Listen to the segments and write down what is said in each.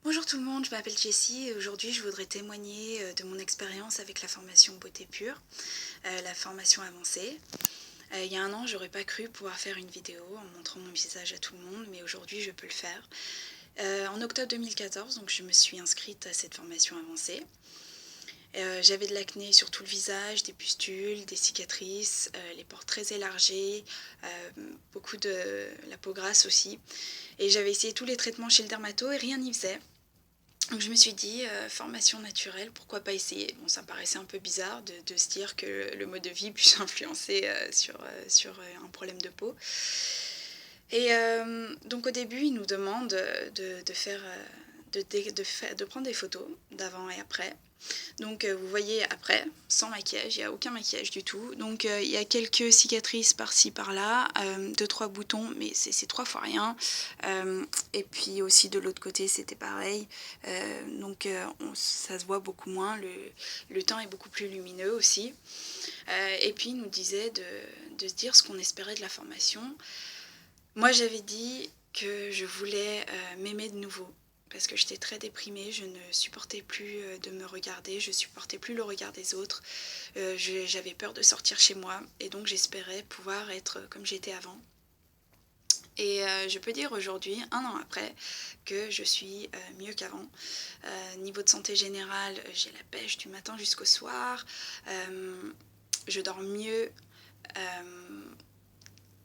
Bonjour tout le monde, je m'appelle Jessie et aujourd'hui je voudrais témoigner de mon expérience avec la formation Beauté Pure, la formation avancée. Il y a un an, j'aurais pas cru pouvoir faire une vidéo en montrant mon visage à tout le monde, mais aujourd'hui je peux le faire. En octobre 2014, donc je me suis inscrite à cette formation avancée. J'avais de l'acné sur tout le visage, des pustules, des cicatrices, les pores très élargis, beaucoup de la peau grasse aussi. Et j'avais essayé tous les traitements chez le dermato et rien n'y faisait. Donc je me suis dit, formation naturelle, pourquoi pas essayer? Bon, ça me paraissait un peu bizarre de se dire que le mode de vie puisse influencer sur un problème de peau. Et donc au début, ils nous demandent de prendre des photos d'avant et après. Donc vous voyez après, sans maquillage, il n'y a aucun maquillage du tout. Donc il y a quelques cicatrices par-ci par-là, 2-3 boutons, mais c'est 3 fois rien. Et puis aussi de l'autre côté c'était pareil. Ça se voit beaucoup moins, le teint est beaucoup plus lumineux aussi. Et puis il nous disait de se dire ce qu'on espérait de la formation. Moi j'avais dit que je voulais m'aimer de nouveau. Parce que j'étais très déprimée, je ne supportais plus de me regarder, je supportais plus le regard des autres, j'avais peur de sortir chez moi et donc j'espérais pouvoir être comme j'étais avant. Et je peux dire aujourd'hui, un an après, que je suis mieux qu'avant. Niveau de santé générale, j'ai la pêche du matin jusqu'au soir, je dors mieux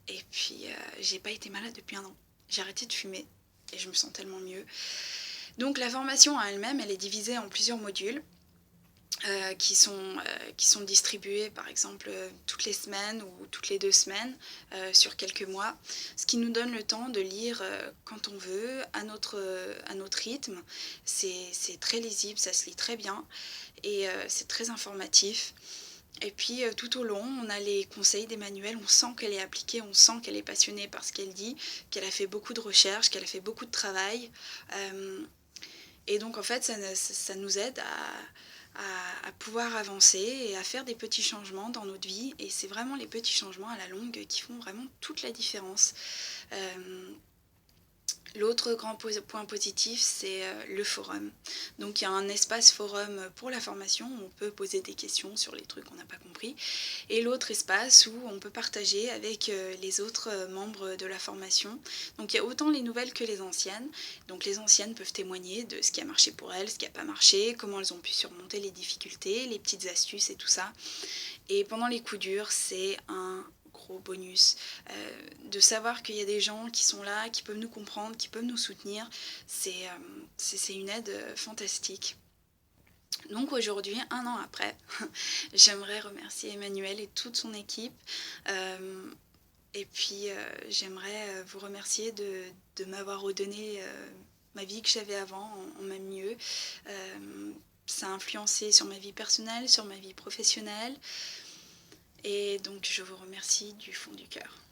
et puis j'ai pas été malade depuis un an. J'ai arrêté de fumer et je me sens tellement mieux. Donc la formation en elle-même, elle est divisée en plusieurs modules qui sont distribués par exemple toutes les semaines ou toutes les 2 semaines sur quelques mois, ce qui nous donne le temps de lire quand on veut, à notre rythme. C'est très lisible, ça se lit très bien et c'est très informatif. Et puis tout au long, on a les conseils d'Emmanuelle, on sent qu'elle est appliquée, on sent qu'elle est passionnée par ce qu'elle dit, qu'elle a fait beaucoup de recherches, qu'elle a fait beaucoup de travail. Et donc en fait, ça nous aide à pouvoir avancer et à faire des petits changements dans notre vie. Et c'est vraiment les petits changements à la longue qui font vraiment toute la différence. L'autre grand point positif, c'est le forum. Donc il y a un espace forum pour la formation où on peut poser des questions sur les trucs qu'on n'a pas compris. Et l'autre espace où on peut partager avec les autres membres de la formation. Donc il y a autant les nouvelles que les anciennes. Donc les anciennes peuvent témoigner de ce qui a marché pour elles, ce qui n'a pas marché, comment elles ont pu surmonter les difficultés, les petites astuces et tout ça. Et pendant les coups durs, c'est un gros bonus. De savoir qu'il y a des gens qui sont là, qui peuvent nous comprendre, qui peuvent nous soutenir, c'est une aide fantastique. Donc aujourd'hui, un an après, j'aimerais remercier Emmanuelle et toute son équipe. Et puis j'aimerais vous remercier de m'avoir redonné ma vie que j'avais avant en même mieux. Ça a influencé sur ma vie personnelle, sur ma vie professionnelle. Et donc je vous remercie du fond du cœur.